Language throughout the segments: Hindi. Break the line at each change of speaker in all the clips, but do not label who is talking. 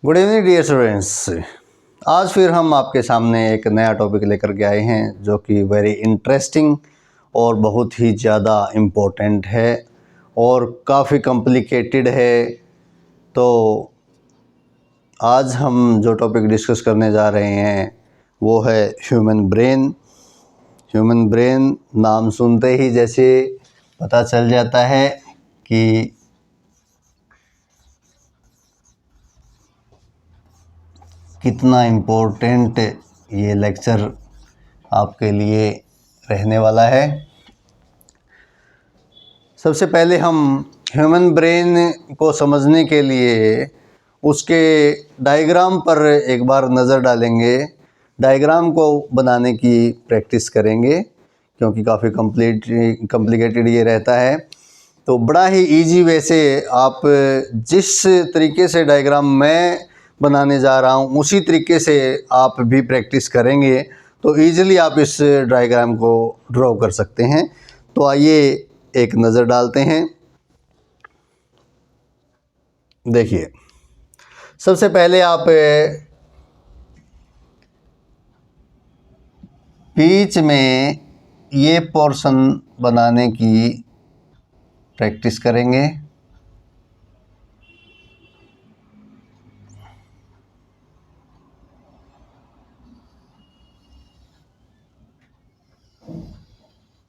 Good evening dear students. आज फिर हम आपके सामने एक नया टॉपिक लेकर के आए हैं जो कि वेरी इंटरेस्टिंग और बहुत ही ज़्यादा इम्पोर्टेंट है और काफ़ी कॉम्प्लिकेटेड है। तो आज हम जो टॉपिक डिस्कस करने जा रहे हैं वो है ह्यूमन ब्रेन। ह्यूमन ब्रेन नाम सुनते ही जैसे पता चल जाता है कि कितना इम्पोर्टेंट ये लेक्चर आपके लिए रहने वाला है। सबसे पहले हम ह्यूमन ब्रेन को समझने के लिए उसके डायग्राम पर एक बार नज़र डालेंगे। डायग्राम को बनाने की प्रैक्टिस करेंगे क्योंकि काफ़ी कॉम्प्लिकेटेड ये रहता है। तो बड़ा ही इजी वे से आप जिस तरीके से डायग्राम मैं बनाने जा रहा हूँ उसी तरीके से आप भी प्रैक्टिस करेंगे तो ईज़िली आप इस डायग्राम को ड्रॉ कर सकते हैं। तो आइए एक नज़र डालते हैं। देखिए, सबसे पहले आप बीच में ये पोर्शन बनाने की प्रैक्टिस करेंगे।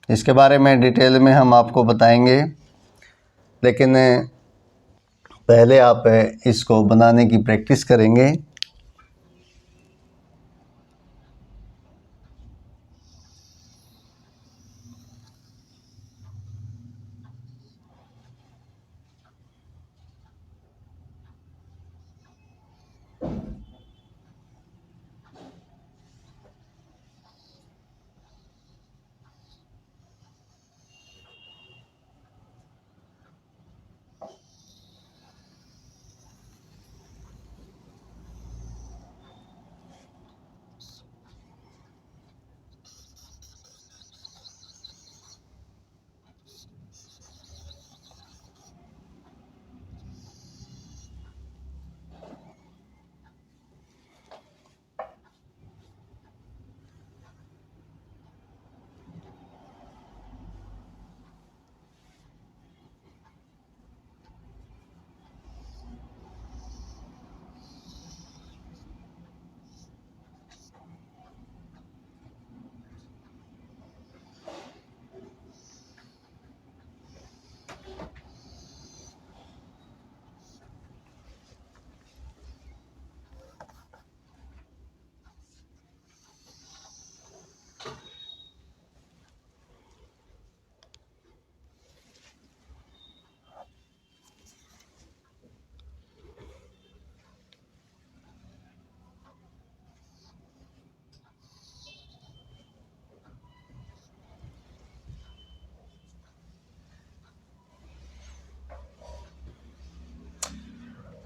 इसके बारे में डिटेल में हम आपको बताएंगे, लेकिन पहले आप इसको बनाने की प्रैक्टिस करेंगे।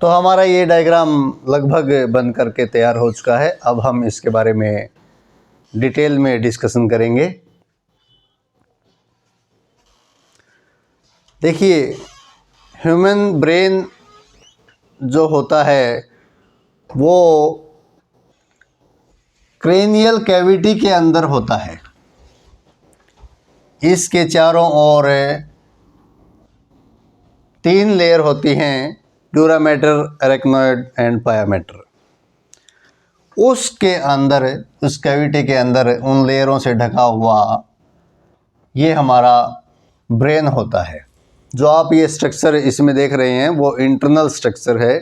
तो हमारा ये डायग्राम लगभग बन करके तैयार हो चुका है। अब हम इसके बारे में डिटेल में डिस्कशन करेंगे। देखिए, ह्यूमन ब्रेन जो होता है वो क्रेनियल कैविटी के अंदर होता है। इसके चारों ओर 3 लेयर होती हैं, ड्यूरा मैटर, एरेक्नोइड एंड पाया मैटर। उसके अंदर, उस कैविटी के अंदर उन लेयरों से ढका हुआ ये हमारा ब्रेन होता है। जो आप ये स्ट्रक्चर इसमें देख रहे हैं वो इंटरनल स्ट्रक्चर है,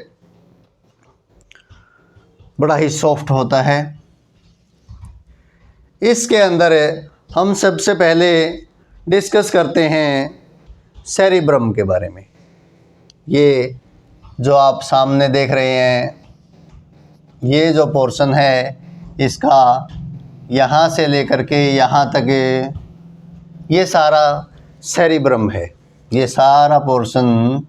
बड़ा ही सॉफ्ट होता है। इसके अंदर हम सबसे पहले डिस्कस करते हैं सेरिब्रम के बारे में। ये जो आप सामने देख रहे हैं, ये जो पोर्शन है इसका यहाँ से लेकर के यहाँ तक ये सारा सेरिब्रम है। ये सारा पोर्शन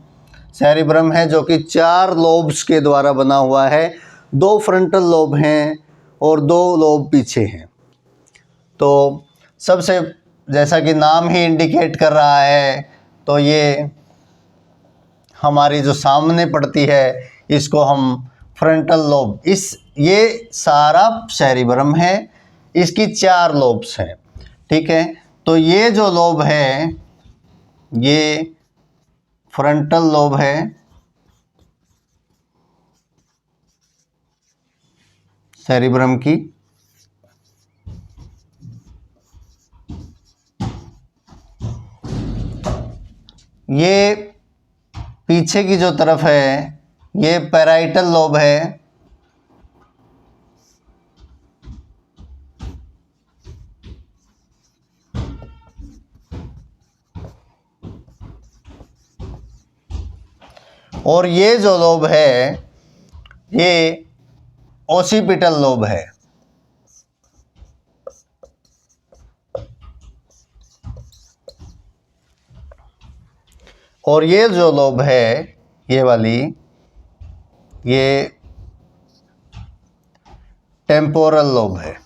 सेरिब्रम है जो कि 4 लोब्स के द्वारा बना हुआ है। 2 फ्रंटल लोब हैं और 2 लोब पीछे हैं। तो सबसे, जैसा कि नाम ही इंडिकेट कर रहा है, तो ये हमारी जो सामने पड़ती है इसको हम फ्रंटल लोब, ये सारा सेरिब्रम है, इसकी 4 लोब्स हैं। ठीक है, तो ये जो लोब है ये फ्रंटल लोब है, सेरिब्रम की। ये पीछे की जो तरफ है ये पैराइटल लोब है, और ये जो लोब है ये ओसिपिटल लोब है। और ये जो लोब है ये वाली, ये टेम्पोरल लोब है।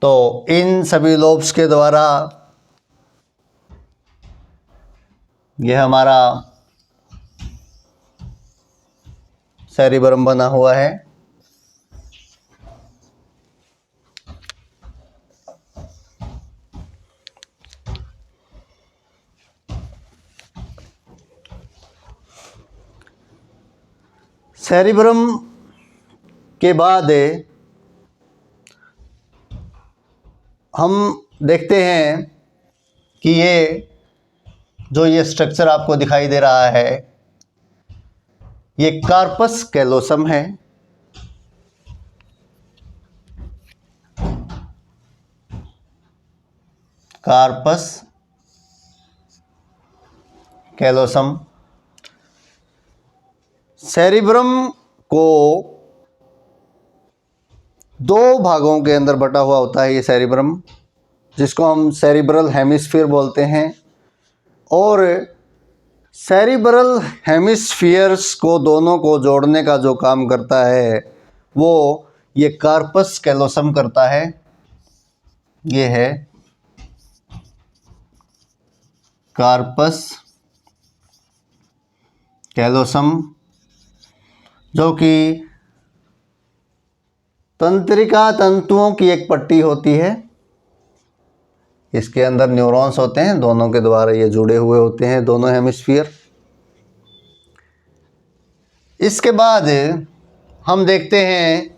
तो इन सभी लोब्स के द्वारा ये हमारा सेरिब्रम बना हुआ है। सेरिब्रम के बाद हम देखते हैं कि ये स्ट्रक्चर आपको दिखाई दे रहा है ये कार्पस कैलोसम है। कार्पस कैलोसम सेरिब्रम को 2 भागों के अंदर बटा हुआ होता है ये सेरिब्रम, जिसको हम सेरिब्रल हेमिस्फीयर बोलते हैं। और सेरिब्रल हेमिस्फीयर्स को दोनों को जोड़ने का जो काम करता है वो ये कार्पस कैलोसम करता है। ये है कार्पस कैलोसम, जो कि तंत्रिका तंतुओं की एक पट्टी होती है। इसके अंदर न्यूरॉन्स होते हैं, दोनों के द्वारा ये जुड़े हुए होते हैं दोनों हेमिस्फीयर। इसके बाद हम देखते हैं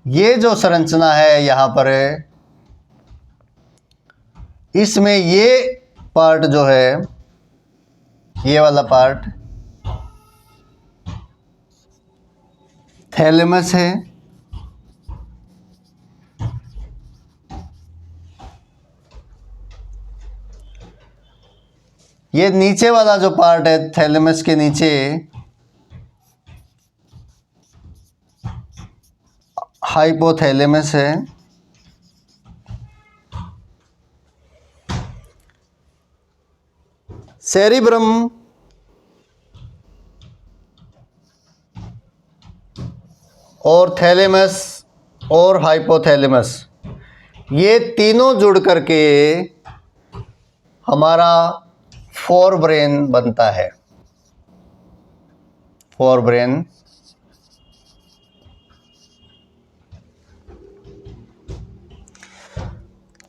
ये जो संरचना है यहाँ पर, इसमें ये पार्ट जो है, ये वाला पार्ट थैलेमस है। ये नीचे वाला जो पार्ट है थैलेमस के नीचे हाइपोथैलेमस है। सेरिब्रम और थैलेमस और हाइपोथैलेमस ये तीनों जुड़ करके हमारा फोरब्रेन बनता है। फोरब्रेन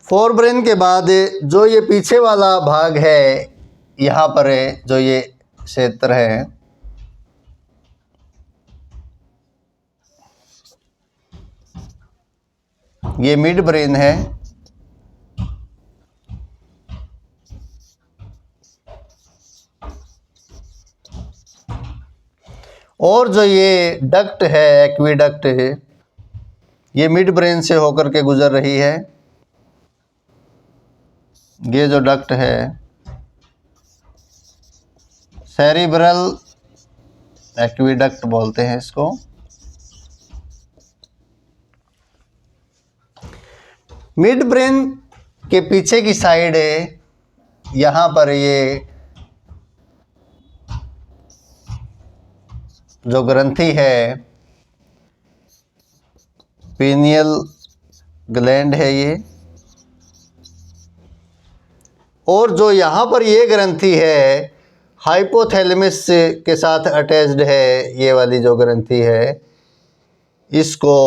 फोरब्रेन के बाद जो ये पीछे वाला भाग है यहाँ पर जो ये क्षेत्र है, ये मिड ब्रेन है। और जो ये डक्ट है, एक्वीडक्ट है, ये मिड ब्रेन से होकर के गुजर रही है। ये जो डक्ट है सेरिब्रल एक्वीडक्ट बोलते हैं इसको। मिड ब्रेन के पीछे की साइड है, यहाँ पर ये जो ग्रंथि है पीनियल ग्लैंड है ये। और जो यहाँ पर ये ग्रंथि है हाइपोथैलेमस के साथ अटैच्ड है, ये वाली जो ग्रंथि है इसको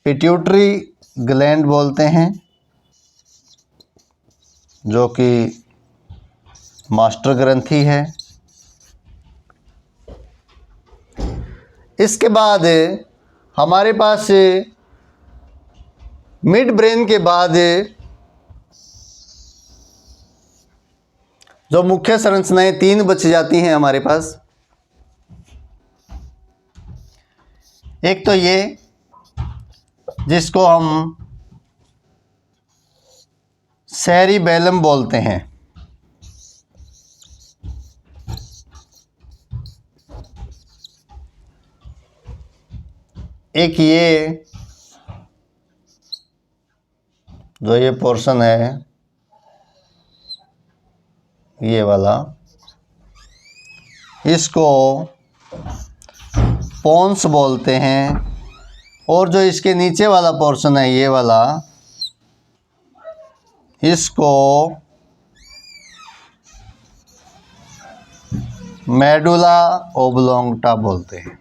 पिट्यूटरी ग्लैंड बोलते हैं, जो कि मास्टर ग्रंथि है। इसके बाद हमारे पास मिड ब्रेन के बाद जो मुख्य संरचनाएं 3 बच जाती हैं हमारे पास। एक तो ये जिसको हम सेरिबैलम बोलते हैं, एक ये जो ये पोर्शन है ये वाला, इसको पोन्स बोलते हैं। और जो इसके नीचे वाला पोर्शन है ये वाला, इसको मेडुला ओब्लोंगटा बोलते हैं।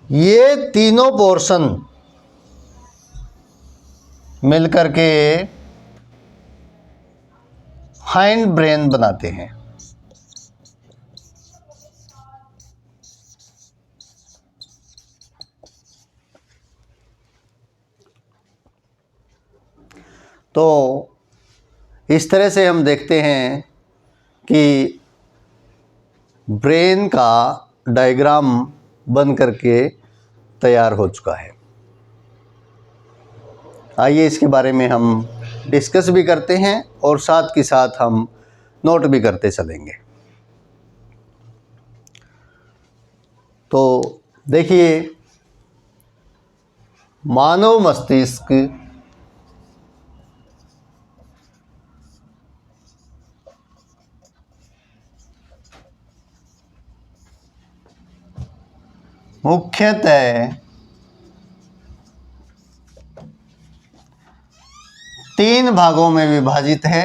ये तीनों पोर्शन मिलकर के हाइंड ब्रेन बनाते हैं। तो इस तरह से हम देखते हैं कि ब्रेन का डायग्राम बन करके तैयार हो चुका है। आइए इसके बारे में हम डिस्कस भी करते हैं और साथ के साथ हम नोट भी करते चलेंगे। तो देखिए, मानव मस्तिष्क मुख्यतः 3 भागों में विभाजित है।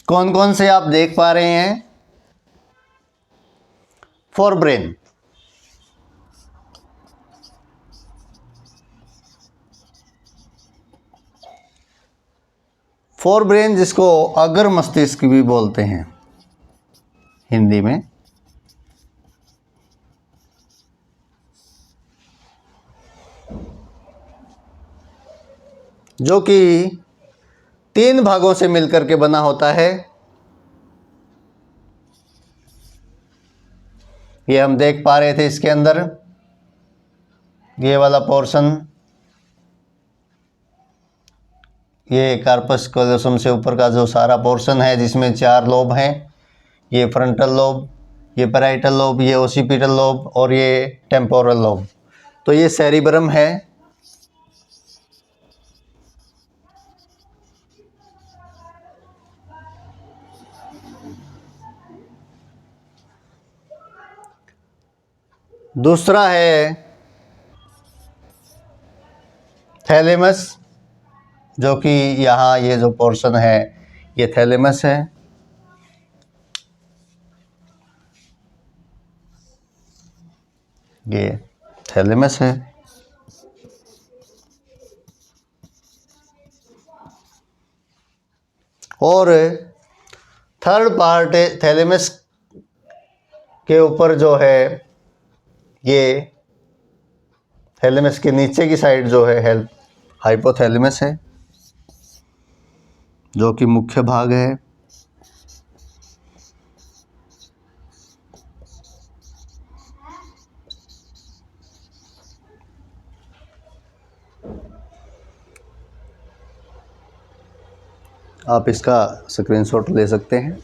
कौन कौन से आप देख पा रहे हैं? फोरब्रेन, फोरब्रेन जिसको अग्र मस्तिष्क भी बोलते हैं हिंदी में, जो कि 3 भागों से मिलकर के बना होता है। ये हम देख पा रहे थे इसके अंदर ये वाला पोर्शन, ये कार्पस कैलोसम से ऊपर का जो सारा पोर्शन है जिसमें 4 लोब हैं, ये फ्रंटल लोब, ये पैराइटल लोब, ये ओसिपिटल लोब और ये टेम्पोरल लोब। तो ये सेरिब्रम है। दूसरा है थैलेमस, जो कि यहाँ ये जो पोर्शन है ये थैलेमस है। ये थैलेमस है। और थर्ड पार्ट थैलेमस के ऊपर जो है, ये थैलेमस के नीचे की साइड जो है हाइपोथैलेमस है, जो कि मुख्य भाग है। आप इसका स्क्रीनशॉट ले सकते हैं।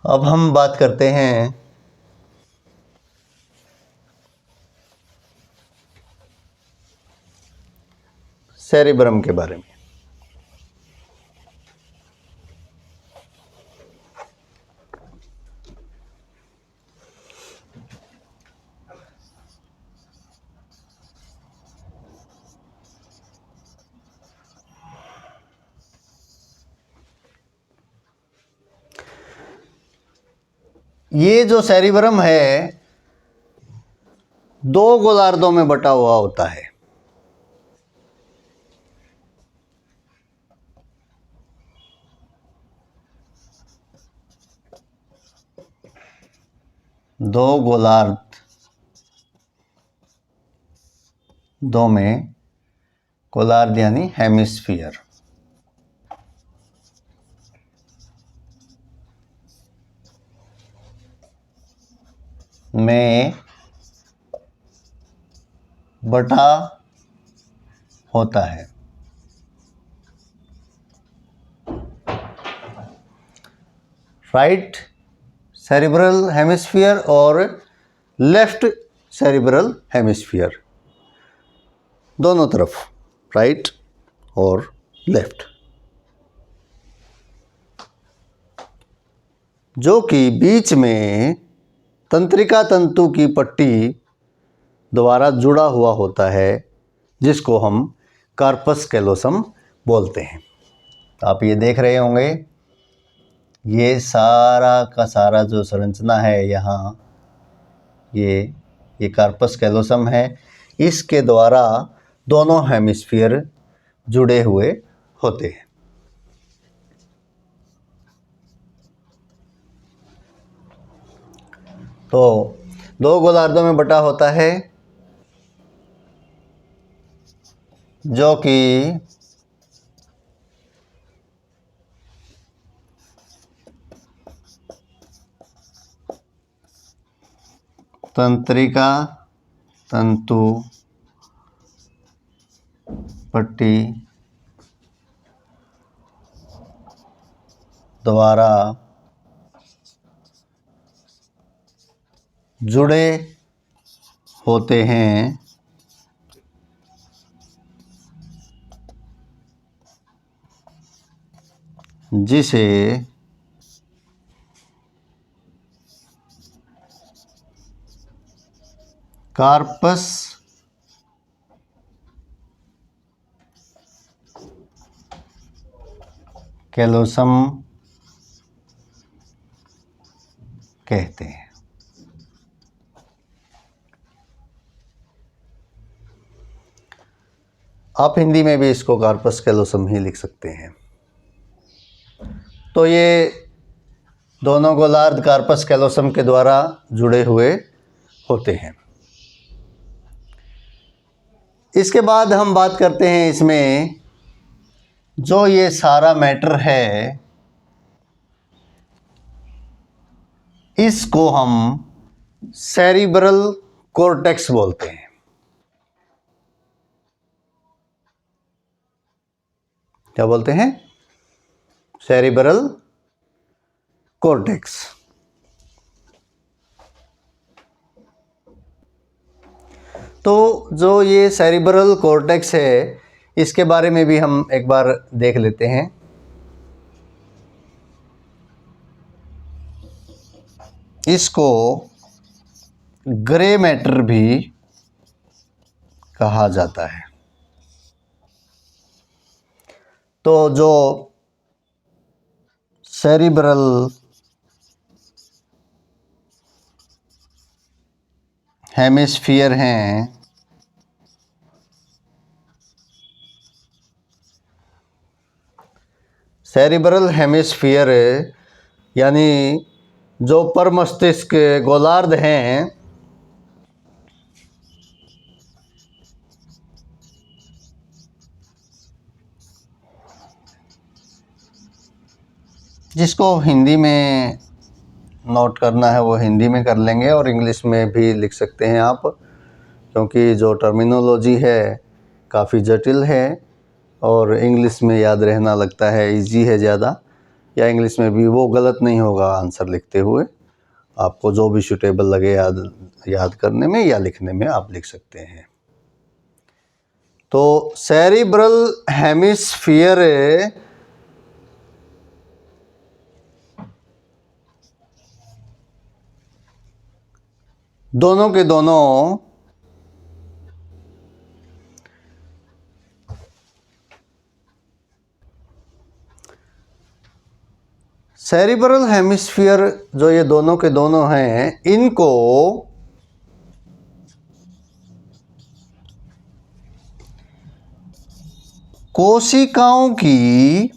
अब हम बात करते हैं सेरिब्रम के बारे में। ये जो सेरिब्रम है 2 गोलार्धों में बटा हुआ होता है। दो गोलार्ध, दो में गोलार्ध यानी हेमिस्फीयर में बटा होता है। राइट सेरिब्रल हेमिस्फीयर और लेफ्ट सेरिब्रल हेमिस्फीयर, दोनों तरफ, राइट और लेफ्ट, जो कि बीच में तंत्रिका तंतु की पट्टी द्वारा जुड़ा हुआ होता है, जिसको हम कार्पस कैलोसम बोलते हैं। आप ये देख रहे होंगे, ये सारा का सारा जो संरचना है यहाँ, ये कार्पस कैलोसम है। इसके द्वारा दोनों हेमिस्फीयर जुड़े हुए होते हैं। तो 2 गोलार्धों में बटा होता है, जो कि तंत्रिका तंतु पट्टी द्वारा जुड़े होते हैं, जिसे कार्पस कैलोसम कहते हैं। आप हिंदी में भी इसको कार्पस कैलोसम ही लिख सकते हैं। तो ये दोनों गोलार्ध कार्पस कैलोसम के द्वारा जुड़े हुए होते हैं। इसके बाद हम बात करते हैं इसमें जो ये सारा मैटर है, इसको हम सेरिब्रल कॉर्टेक्स बोलते हैं। क्या बोलते हैं? Cerebral cortex. तो जो ये सेरिब्रल कॉर्टेक्स है, इसके बारे में भी हम एक बार देख लेते हैं। इसको ग्रे मैटर भी कहा जाता है। तो जो सेरिब्रल हेमिस्फीयर हैं, सेरिब्रल हेमिस्फीयर यानी जो परमस्तिष्क गोलार्ध हैं, जिसको हिंदी में नोट करना है वो हिंदी में कर लेंगे और इंग्लिश में भी लिख सकते हैं आप, क्योंकि जो टर्मिनोलॉजी है काफ़ी जटिल है और इंग्लिश में याद रहना लगता है, इजी है ज़्यादा, या इंग्लिश में भी, वो गलत नहीं होगा आंसर लिखते हुए। आपको जो भी सूटेबल लगे याद करने में या लिखने में आप लिख सकते हैं। तो सेरिब्रल हेमिस्फीयर दोनों के दोनों सेरिब्रल हेमिस्फीयर जो ये दोनों के दोनों हैं, इनको कोशिकाओं की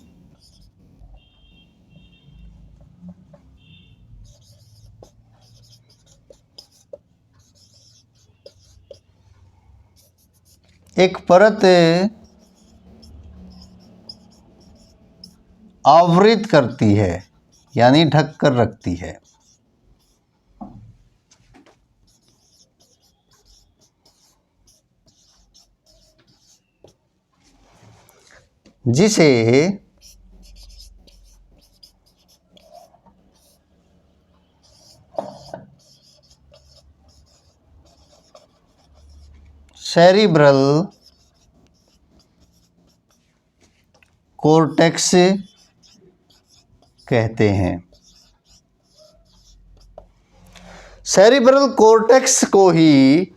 एक परत आवृत करती है, यानी ढक कर रखती है, जिसे सेरिब्रल कॉर्टेक्स कहते हैं। सेरिब्रल कॉर्टेक्स को ही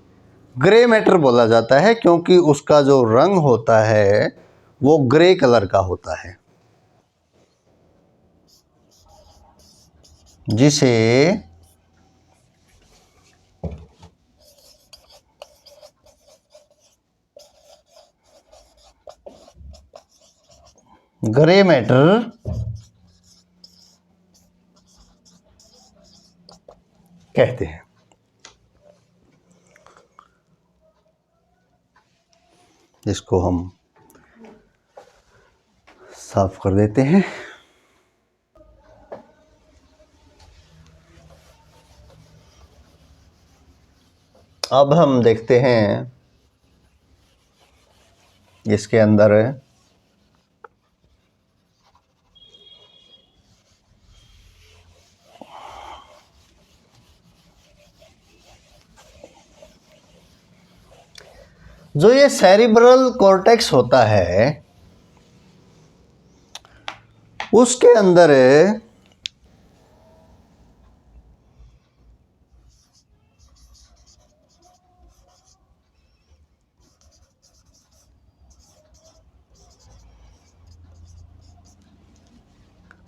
ग्रे मैटर बोला जाता है, क्योंकि उसका जो रंग होता है वो ग्रे कलर का होता है, जिसे ग्रे मैटर कहते हैं। इसको हम साफ कर देते हैं। अब हम देखते हैं इसके अंदर जो ये सेरिब्रल कॉर्टेक्स होता है, उसके अंदर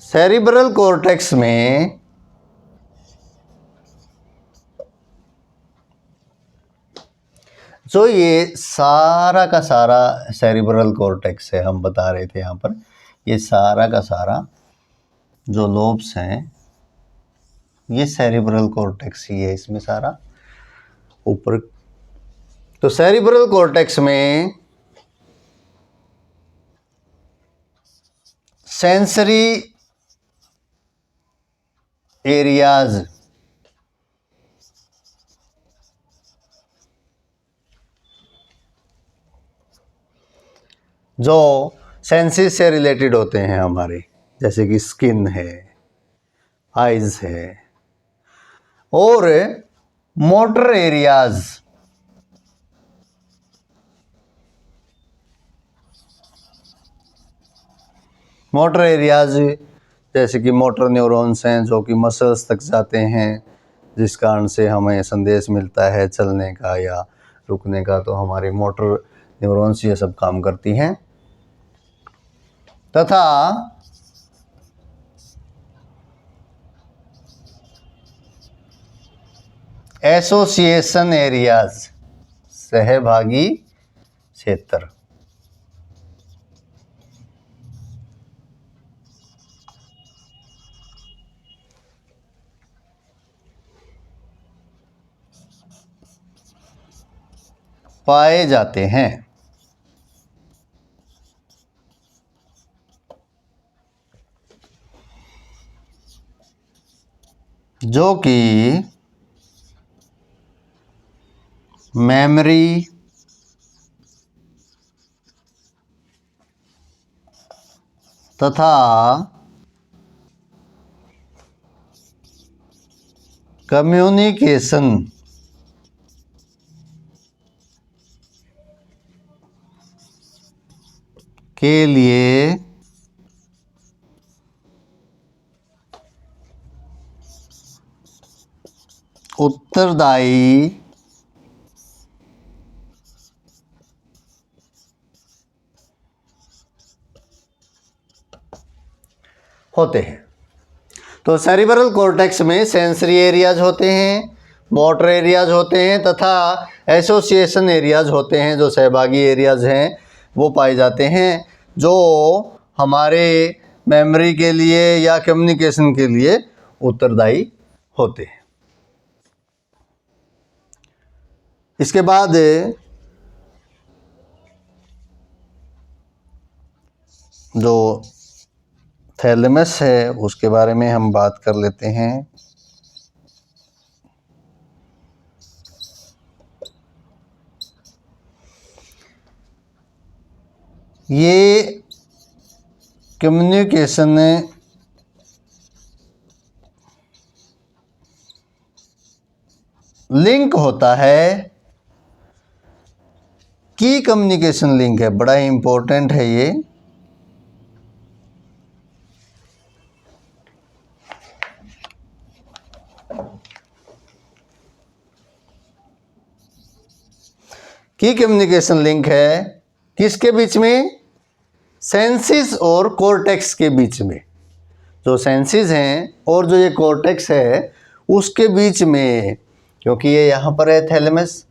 सेरिब्रल कॉर्टेक्स में जो ये सारा का सारा सेरिब्रल कॉर्टेक्स है, हम बता रहे थे यहाँ पर, ये सारा का सारा जो लोब्स हैं ये सेरिब्रल कॉर्टेक्स ही है, इसमें सारा ऊपर। तो सेरिब्रल कॉर्टेक्स में सेंसरी एरियाज जो सेंसेस से रिलेटेड होते हैं हमारे, जैसे कि स्किन है, आइज है, और मोटर एरियाज जैसे कि मोटर न्यूरॉन्स हैं जो कि मसल्स तक जाते हैं, जिस कारण से हमें संदेश मिलता है चलने का या रुकने का, तो हमारी मोटर न्यूरॉन्स ये सब काम करती हैं। तथा एसोसिएशन एरियाज, सहभागी क्षेत्र, पाए जाते हैं, जो कि मेमोरी, तथा कम्युनिकेशन के लिए उत्तरदायी होते हैं। तो सेरिब्रल कॉर्टेक्स में सेंसरी एरियाज होते हैं, मोटर एरियाज होते हैं तथा एसोसिएशन एरियाज होते हैं, जो सहभागी एरियाज हैं वो पाए जाते हैं, जो हमारे मेमोरी के लिए या कम्युनिकेशन के लिए उत्तरदायी होते हैं। इसके बाद जो थैलेमस है उसके बारे में हम बात कर लेते हैं। ये कम्युनिकेशन लिंक होता है, की कम्युनिकेशन लिंक है, बड़ा ही इंपॉर्टेंट है ये। की कम्युनिकेशन लिंक है किसके बीच में? सेंसिस और कॉर्टेक्स के बीच में। जो सेंसिस हैं और जो ये कॉर्टेक्स है उसके बीच में, क्योंकि ये यहाँ पर है थैलेमस,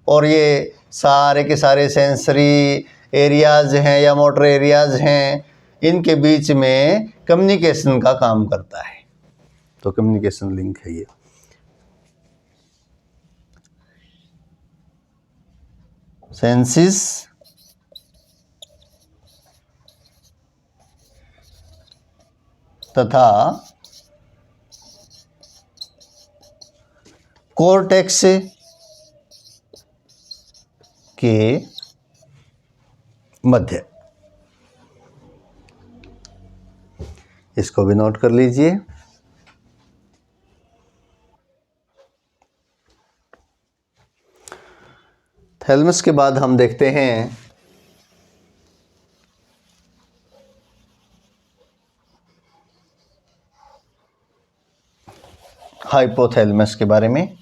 और ये सारे के सारे सेंसरी एरियाज हैं या मोटर एरियाज हैं, इनके बीच में कम्युनिकेशन का काम करता है। तो कम्युनिकेशन लिंक है ये। सेंसिस तथा कॉर्टेक्स के मध्य। इसको भी नोट कर लीजिए। थैलेमस के बाद हम देखते हैं हाइपोथैलेमस के बारे में।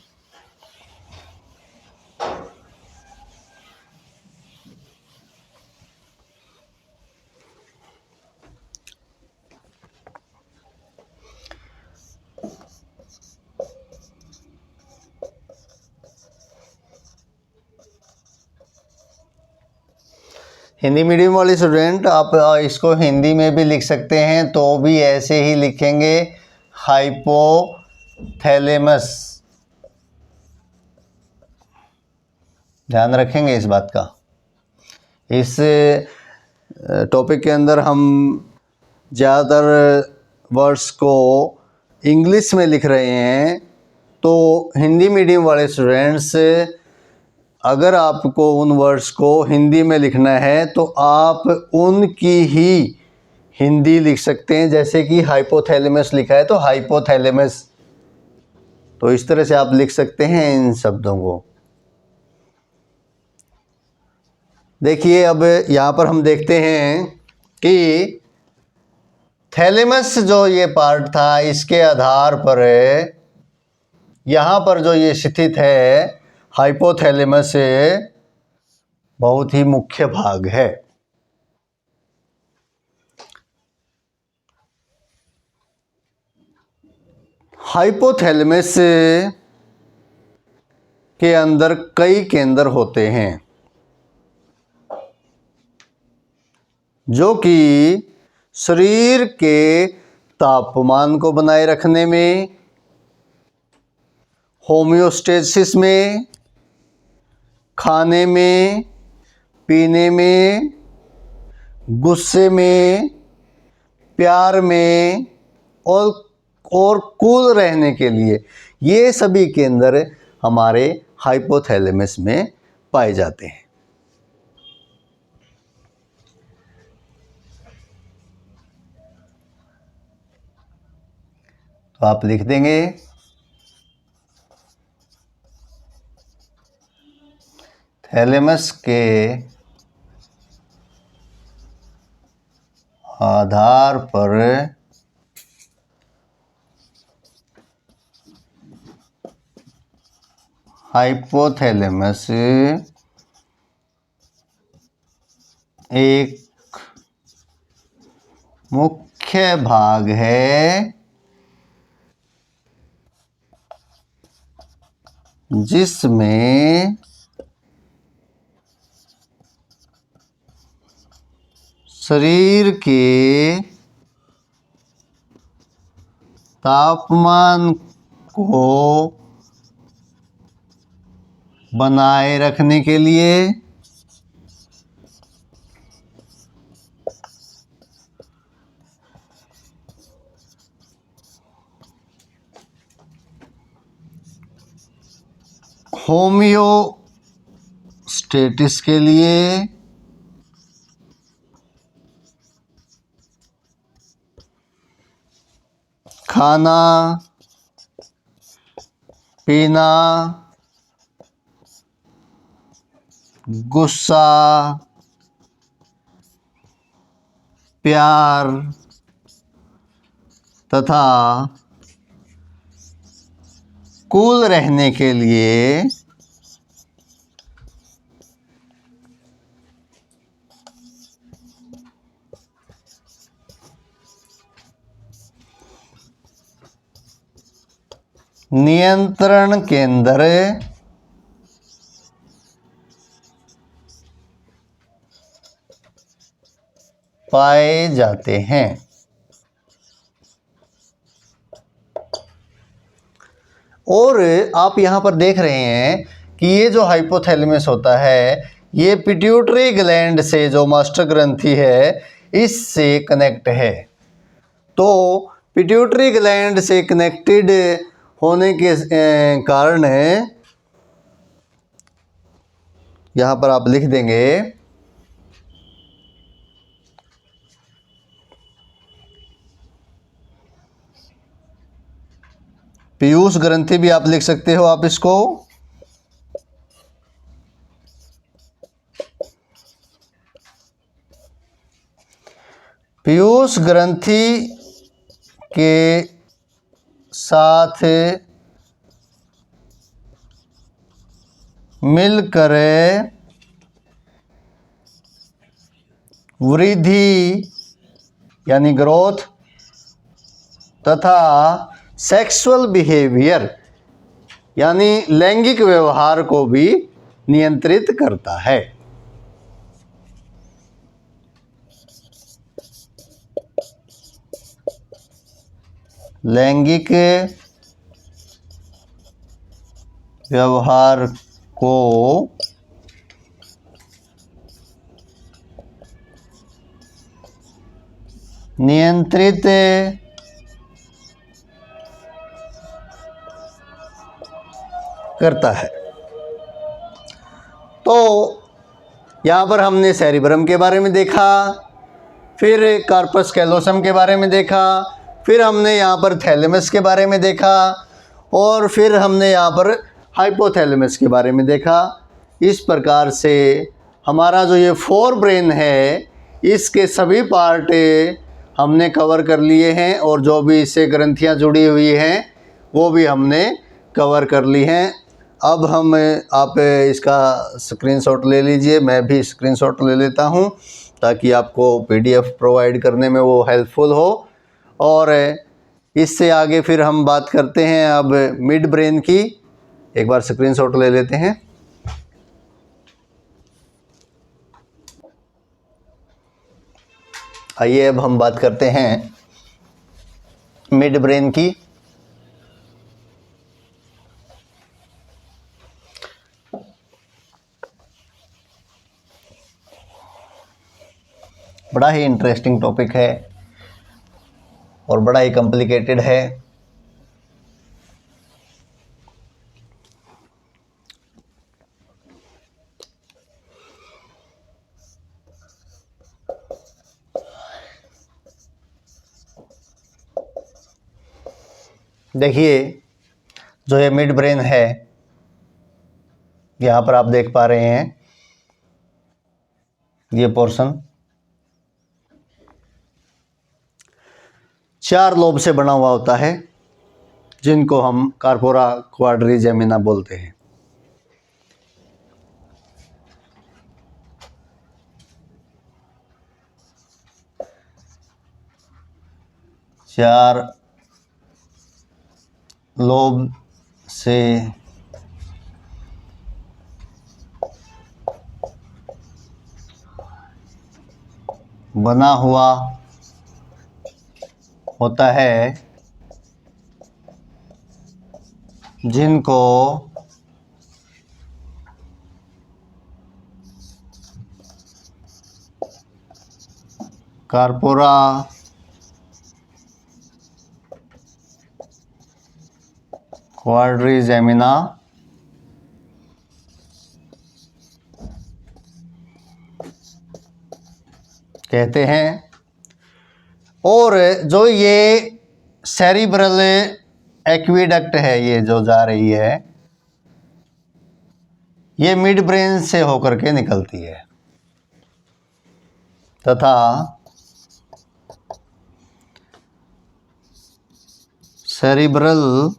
हिंदी मीडियम वाले स्टूडेंट आप इसको हिंदी में भी लिख सकते हैं, तो भी ऐसे ही लिखेंगे, हाइपोथैलेमस। ध्यान रखेंगे इस बात का। इस टॉपिक के अंदर हम ज़्यादातर वर्ड्स को इंग्लिश में लिख रहे हैं, तो हिंदी मीडियम वाले स्टूडेंट्स, अगर आपको उन वर्ड्स को हिंदी में लिखना है तो आप उनकी ही हिंदी लिख सकते हैं। जैसे कि हाइपोथैलेमस लिखा है तो हाइपोथैलेमस, तो इस तरह से आप लिख सकते हैं इन शब्दों को। देखिए अब यहाँ पर हम देखते हैं कि थैलेमस जो ये पार्ट था, इसके आधार पर यहाँ पर जो ये स्थित है हाइपोथैलेमस बहुत ही मुख्य भाग है। हाइपोथैलेमस के अंदर कई केंद्र होते हैं जो कि शरीर के तापमान को बनाए रखने में, होमियोस्टेसिस में, खाने में, पीने में, गुस्से में, प्यार में और कूल रहने के लिए, ये सभी केंद्र हमारे हाइपोथैलेमस में पाए जाते हैं। तो आप लिख देंगे थैलेमस के आधार पर हाइपोथैलेमस एक मुख्य भाग है जिसमें शरीर के तापमान को बनाए रखने के लिए होमियोस्टेसिस के लिए खाना पीना, गुस्सा, प्यार तथा कूल रहने के लिए नियंत्रण केंद्र पाए जाते हैं। और आप यहाँ पर देख रहे हैं कि ये जो हाइपोथैलेमस होता है ये पिट्यूटरी ग्लैंड से जो मास्टर ग्रंथि है इससे कनेक्ट है। तो पिट्यूटरी ग्लैंड से कनेक्टेड होने के कारण यहाँ पर आप लिख देंगे पीयूष ग्रंथि भी आप लिख सकते हो आप इसको। पीयूष ग्रंथि के साथ मिलकर वृद्धि यानी ग्रोथ तथा सेक्सुअल बिहेवियर यानी लैंगिक व्यवहार को भी नियंत्रित करता है। लैंगिक व्यवहार को नियंत्रित करता है। तो यहाँ पर हमने सेरिब्रम के बारे में देखा, फिर कार्पस कैलोसम के बारे में देखा, फिर हमने यहाँ पर थैलेमस के बारे में देखा और फिर हमने यहाँ पर हाइपोथैलेमस के बारे में देखा। इस प्रकार से हमारा जो ये फोर ब्रेन है इसके सभी पार्ट हमने कवर कर लिए हैं और जो भी इससे ग्रंथियाँ जुड़ी हुई हैं वो भी हमने कवर कर ली हैं। अब आप इसका स्क्रीनशॉट ले लीजिए, मैं भी स्क्रीनशॉट ले लेता हूं ताकि आपको पीडीएफ प्रोवाइड करने में वो हेल्पफुल हो। और इससे आगे फिर हम बात करते हैं अब मिड ब्रेन की। एक बार स्क्रीनशॉट ले लेते हैं। आइए अब हम बात करते हैं मिड ब्रेन की। बड़ा ही इंटरेस्टिंग टॉपिक है और बड़ा ही कॉम्प्लिकेटेड है। देखिए जो ये मिड ब्रेन है यहाँ पर आप देख पा रहे हैं ये पोर्शन 4 लोब से बना हुआ होता है, जिनको हम कार्पोरा क्वाड्रिजेमिना बोलते हैं। चार लोब से बना हुआ होता है, जिनको कार्पोरा क्वाड्रिजेमिना कहते हैं। और जो ये सेरिब्रल एक्विडक्ट है, ये जो जा रही है, ये मिड ब्रेन से होकर के निकलती है तथा सेरिब्रल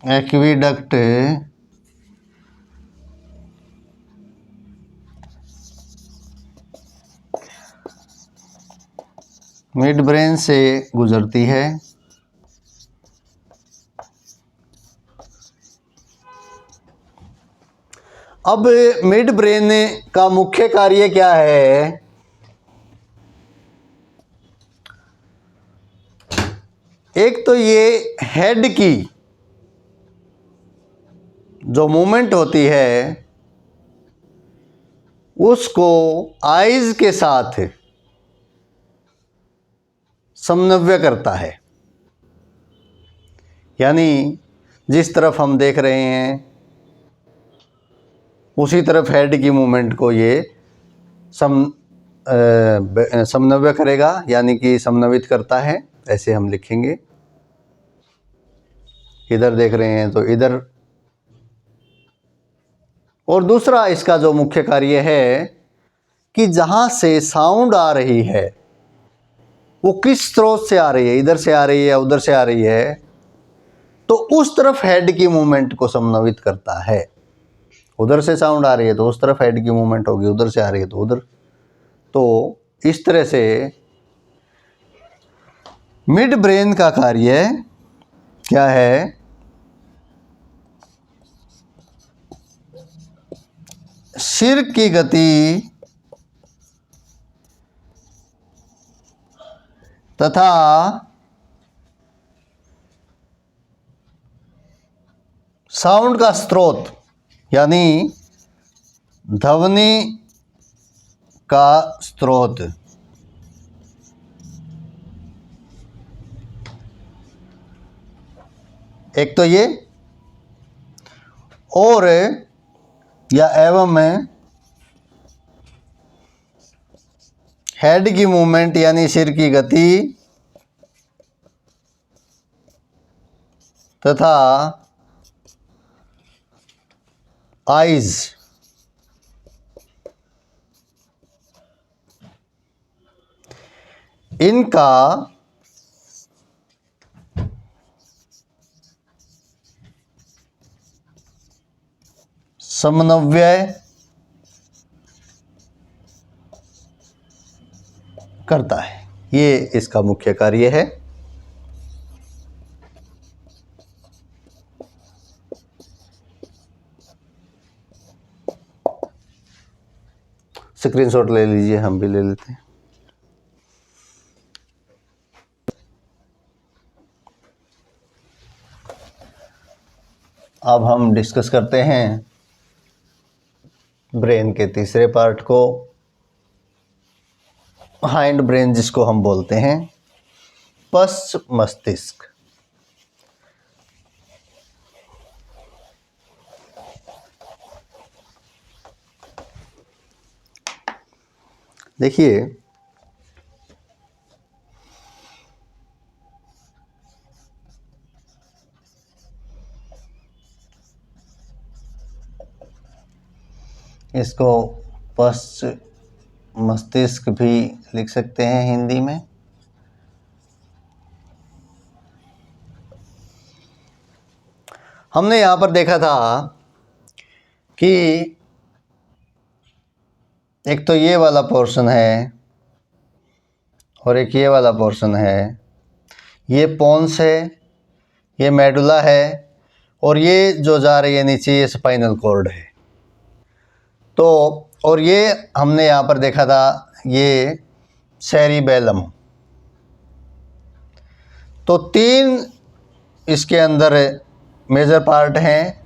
एक्विडक्ट मिड ब्रेन से गुजरती है। अब मिड ब्रेन का मुख्य कार्य क्या है? एक तो ये हेड की जो मूवमेंट होती है उसको आईज के साथ समन्वय करता है, यानी जिस तरफ हम देख रहे हैं उसी तरफ हेड की मूवमेंट को ये समन्वय करेगा, यानी कि समन्वित करता है। ऐसे हम लिखेंगे, इधर देख रहे हैं तो इधर। और दूसरा इसका जो मुख्य कार्य है कि जहाँ से साउंड आ रही है वो किस स्रोत से आ रही है, इधर से आ रही है या उधर से आ रही है, तो उस तरफ हेड की मूवमेंट को समन्वित करता है। उधर से साउंड आ रही है तो उस तरफ हेड की मूवमेंट होगी, उधर से आ रही है तो उधर। तो इस तरह से मिड ब्रेन का कार्य क्या है? सिर की गति तथा साउंड का स्रोत, यानी ध्वनि का स्रोत एक तो ये, और या एवं हेड की मूवमेंट यानी सिर की गति तथा आइज इनका समन्वय करता है। ये इसका मुख्य कार्य है। स्क्रीनशॉट ले लीजिए, हम भी ले लेते हैं। अब हम डिस्कस करते हैं ब्रेन के तीसरे पार्ट को, हाइंड ब्रेन, जिसको हम बोलते हैं पश्च मस्तिष्क। देखिए, इसको पश्च मस्तिष्क भी लिख सकते हैं हिंदी में। हमने यहाँ पर देखा था कि एक तो ये वाला पोर्शन है और एक ये वाला पोर्शन है। ये पोन्स है, ये मेडुला है और ये जो जा रही है नीचे ये स्पाइनल कॉर्ड है। तो और ये हमने यहाँ पर देखा था ये सेरिबेलम। तो 3 इसके अंदर मेजर पार्ट हैं,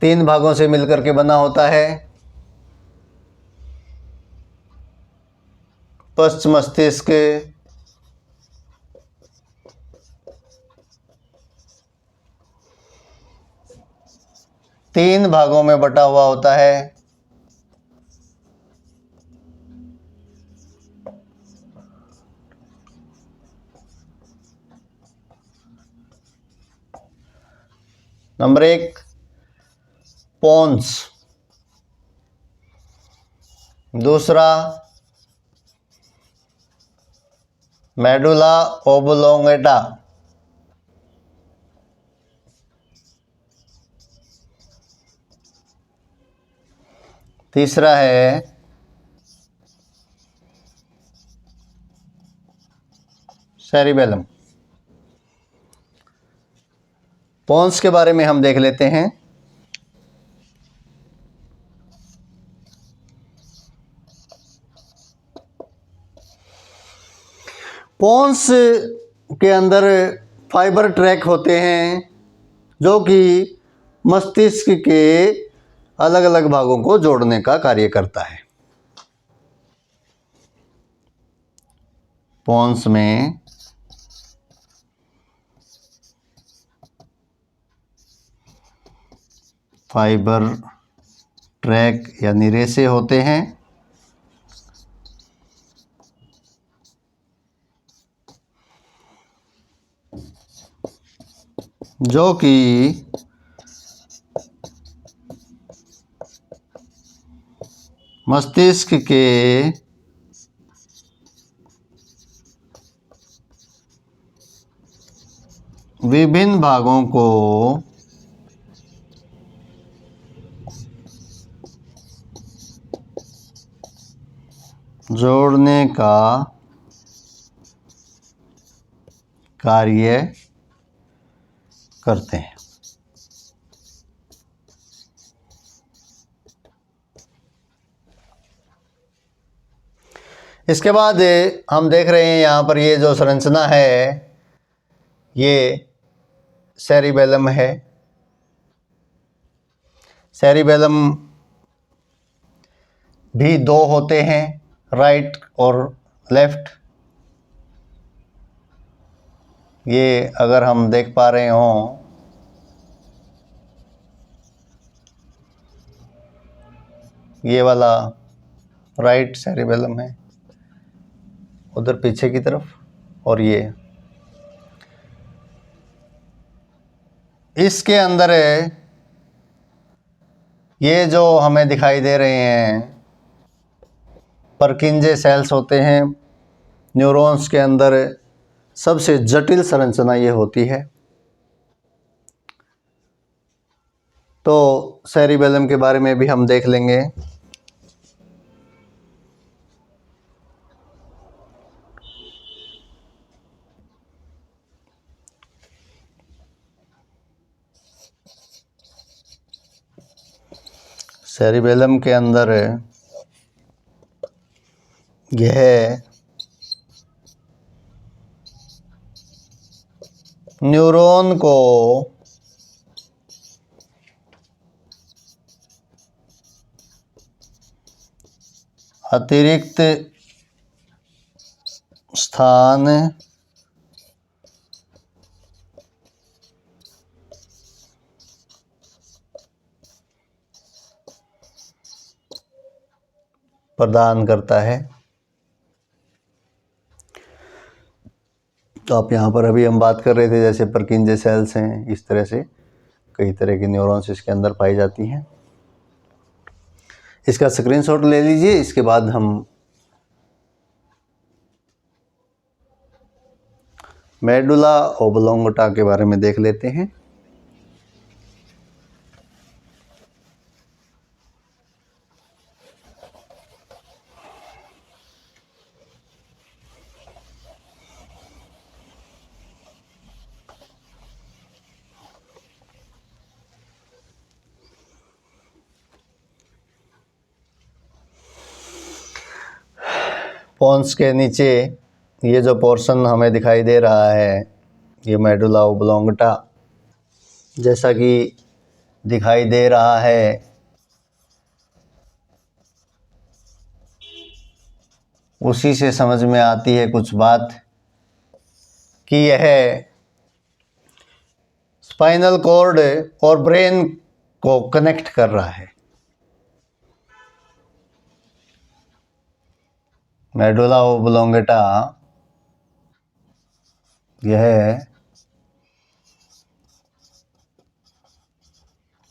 3 भागों से मिलकर के बना होता है। पश्च मस्तिष्क, तीन भागों में बटा हुआ होता है। नंबर 1 पोन्स, दूसरा मेडुला ओब्लोंगेटा, तीसरा है सेरिबेलम। पोन्स के बारे में हम देख लेते हैं। पोन्स के अंदर फाइबर ट्रैक होते हैं जो कि मस्तिष्क के अलग अलग भागों को जोड़ने का कार्य करता है। पोन्स में फाइबर ट्रैक यानी रेसे होते हैं जो कि मस्तिष्क के विभिन्न भागों को जोड़ने का कार्य करते हैं। इसके बाद हम देख रहे हैं यहाँ पर ये जो संरचना है ये सेरिबेलम है। सेरिबेलम भी 2 होते हैं, राइट और लेफ्ट। ये अगर हम देख पा रहे हों ये वाला राइट सेरिबेलम है उधर पीछे की तरफ, और ये इसके अंदर ये जो हमें दिखाई दे रहे हैं परकिंजे सेल्स होते हैं। न्यूरॉन्स के अंदर सबसे जटिल संरचना ये होती है। तो सेरिबेलम के बारे में भी हम देख लेंगे। सेरिबेलम के अंदर यह न्यूरॉन को अतिरिक्त स्थान प्रदान करता है। तो आप यहाँ पर अभी हम बात कर रहे थे जैसे परकिंजे सेल्स हैं, इस तरह से कई तरह की न्यूरॉन्स इसके अंदर पाई जाती हैं। इसका स्क्रीनशॉट ले लीजिए। इसके बाद हम मेडुला ओब्लोंगेटा के बारे में देख लेते हैं। पोन्स के नीचे ये जो पोर्शन हमें दिखाई दे रहा है, ये मेडुला ओब्लोंगेटा जैसा कि दिखाई दे रहा है, उसी से समझ में आती है कुछ बात कि यह स्पाइनल कॉर्ड और ब्रेन को कनेक्ट कर रहा है। मेडुला ओब्लोंगेटा यह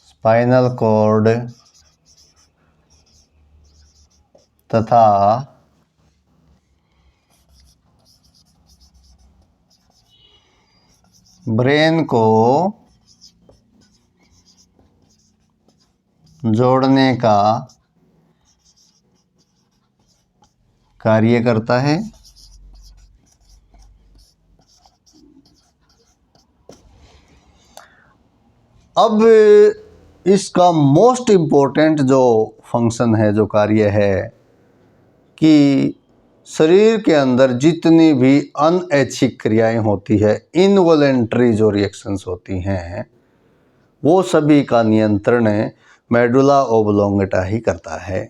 स्पाइनल कॉर्ड तथा ब्रेन को जोड़ने का कार्य करता है। अब इसका मोस्ट इम्पोर्टेंट जो फंक्शन है, जो कार्य है, कि शरीर के अंदर जितनी भी अनैच्छिक क्रियाएं होती है, इनवॉलेंट्री जो रिएक्शंस होती हैं, वो सभी का नियंत्रण मेडुला ओब्लोंगेटा ही करता है।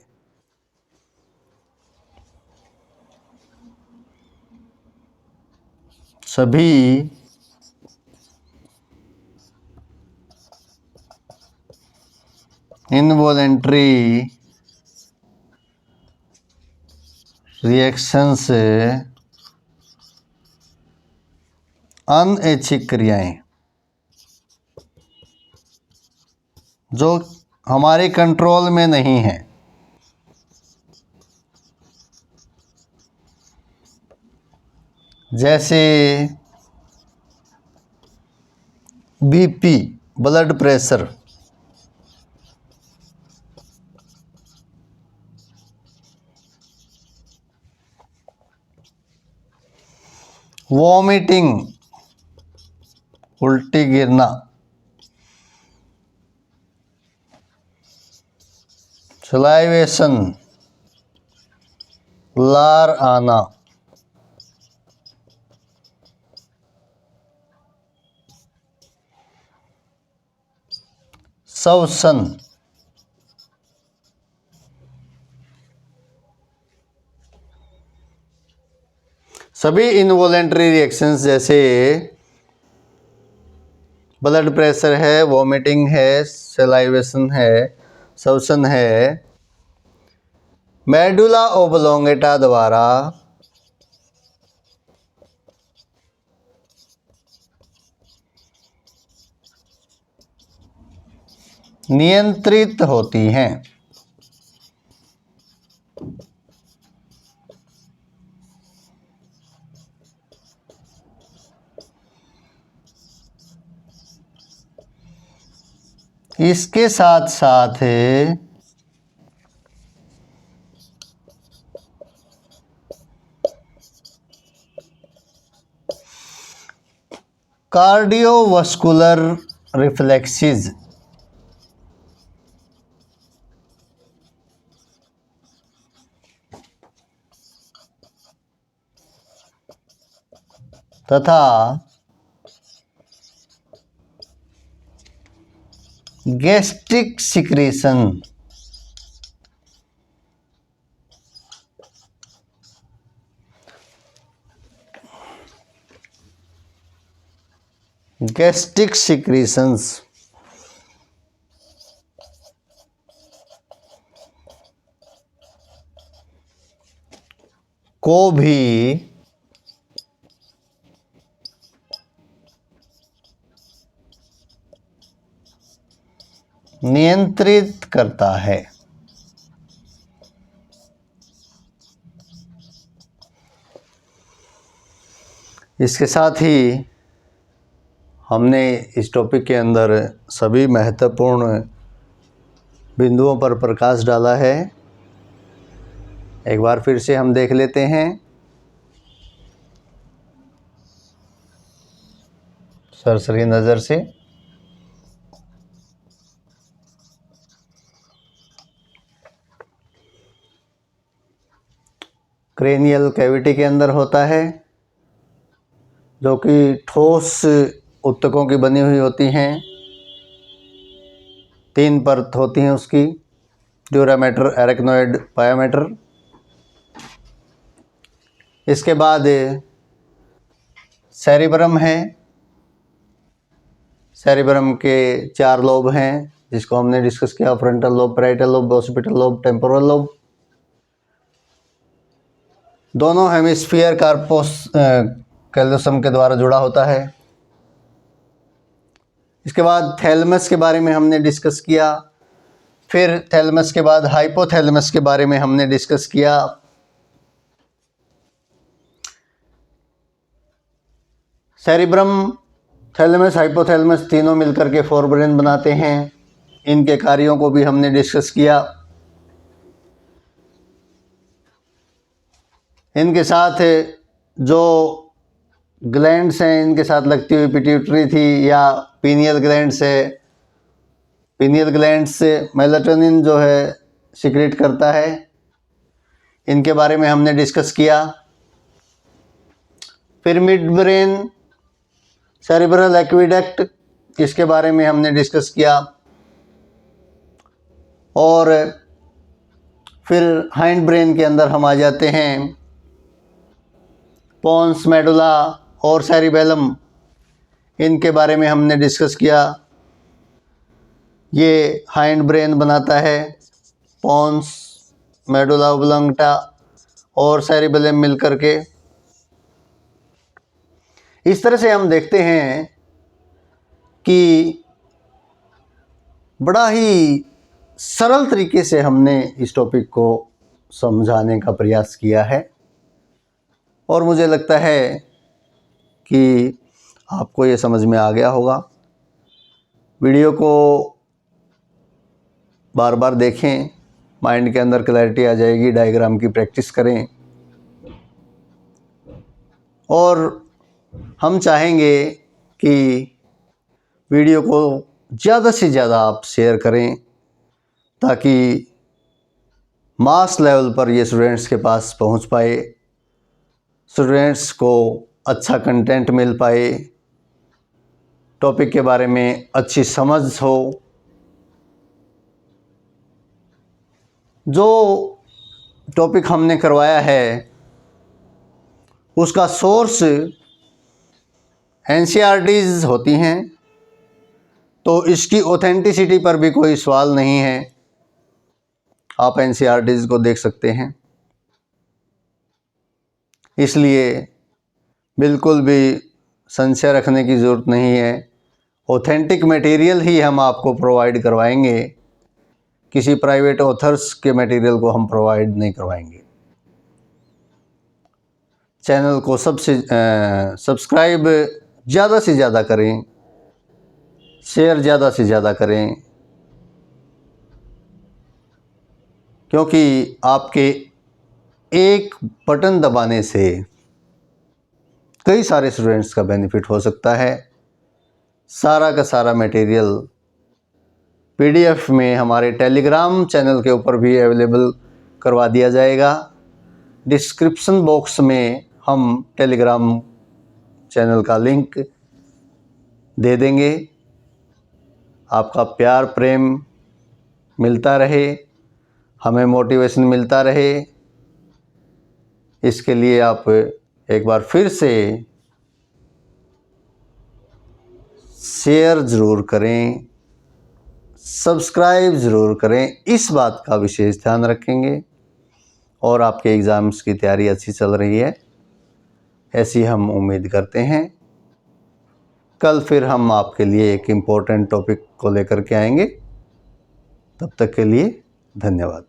सभी इनवॉलेंट्री रिएक्शंस, अनैच्छिक क्रियाएं जो हमारे कंट्रोल में नहीं है, जैसे बीपी, ब्लड प्रेशर, वॉमिटिंग, उल्टी गिरना, सलाइवेशन, लार आना, श्वसन, सभी इनवॉलेंट्री रिएक्शंस जैसे ब्लड प्रेशर है, वॉमिटिंग है, सलाइवेशन है, श्वसन है, मेडुला ओब्लोंगेटा द्वारा नियंत्रित होती हैं। इसके साथ साथ कार्डियोवास्कुलर रिफ्लेक्सेस तथा गैस्ट्रिक सिक्रीशन गैस्ट्रिक सिक्रीशंस को भी नियंत्रित करता है। इसके साथ ही हमने इस टॉपिक के अंदर सभी महत्वपूर्ण बिंदुओं पर प्रकाश डाला है। एक बार फिर से हम देख लेते हैं। सरसरी नज़र से क्रेनियल कैविटी के अंदर होता है, जो कि ठोस ऊतकों की बनी हुई होती हैं। 3 परत होती हैं उसकी, ड्यूरामेटर, एरेक्नोइड, पायामेटर। इसके बाद सेरिब्रम है। सेरिब्रम के 4 लोब हैं, जिसको हमने डिस्कस किया, frontal lobe, parietal lobe, occipital lobe, temporal lobe. दोनों हेमिस्फीयर कार्पस कैल्सियम के द्वारा जुड़ा होता है। इसके बाद थैलेमस के बारे में हमने डिस्कस किया। फिर थैलेमस के बाद हाइपोथैलेमस के बारे में हमने डिस्कस किया। सेरिब्रम, थैलेमस, हाइपोथैलेमस तीनों मिलकर के फोरब्रेन बनाते हैं। इनके कार्यों को भी हमने डिस्कस किया। इनके साथ जो ग्लैंड्स हैं, इनके साथ लगती हुई पिट्यूटरी थी या पीनियल ग्लैंड्स है। पीनियल ग्लैंड से मेलाटोनिन जो है सिक्रेट करता है। इनके बारे में हमने डिस्कस किया। फिर मिड ब्रेन, सेरिब्रल एक्विडक्ट, इसके बारे में हमने डिस्कस किया। और फिर हाइंड ब्रेन के अंदर हम आ जाते हैं। पोन्स, मेडुला और सेरिबेलम, इनके बारे में हमने डिस्कस किया। ये हाइंड ब्रेन बनाता है। पोन्स, मेडुला ओब्लांगटा और सेरिबेलम मिलकर के। इस तरह से हम देखते हैं कि बड़ा ही सरल तरीके से हमने इस टॉपिक को समझाने का प्रयास किया है, और मुझे लगता है कि आपको ये समझ में आ गया होगा। वीडियो को बार बार देखें, माइंड के अंदर क्लैरिटी आ जाएगी। डायग्राम की प्रैक्टिस करें, और हम चाहेंगे कि वीडियो को ज़्यादा से ज़्यादा आप शेयर करें, ताकि मास लेवल पर ये स्टूडेंट्स के पास पहुंच पाए, स्टूडेंट्स को अच्छा कंटेंट मिल पाए, टॉपिक के बारे में अच्छी समझ हो। जो टॉपिक हमने करवाया है उसका सोर्स एनसीईआरटीज़ होती हैं, तो इसकी ऑथेंटिसिटी पर भी कोई सवाल नहीं है। आप एनसीईआरटीज़ को देख सकते हैं। इसलिए बिल्कुल भी संशय रखने की ज़रूरत नहीं है। ऑथेंटिक मटेरियल ही हम आपको प्रोवाइड करवाएंगे। किसी प्राइवेट ऑथर्स के मटेरियल को हम प्रोवाइड नहीं करवाएंगे। चैनल को सब्सक्राइब ज़्यादा से ज़्यादा करें, शेयर ज़्यादा से ज़्यादा करें, क्योंकि आपके एक बटन दबाने से कई सारे स्टूडेंट्स का बेनिफिट हो सकता है। सारा का सारा मटेरियल PDF में हमारे टेलीग्राम चैनल के ऊपर भी अवेलेबल करवा दिया जाएगा। डिस्क्रिप्शन बॉक्स में हम टेलीग्राम चैनल का लिंक दे देंगे। आपका प्यार प्रेम मिलता रहे, हमें मोटिवेशन मिलता रहे, इसके लिए आप एक बार फिर से शेयर ज़रूर करें, सब्सक्राइब ज़रूर करें। इस बात का विशेष ध्यान रखेंगे। और आपके एग्ज़ाम्स की तैयारी अच्छी चल रही है, ऐसी हम उम्मीद करते हैं। कल फिर हम आपके लिए एक इम्पोर्टेंट टॉपिक को लेकर के आएंगे। तब तक के लिए धन्यवाद।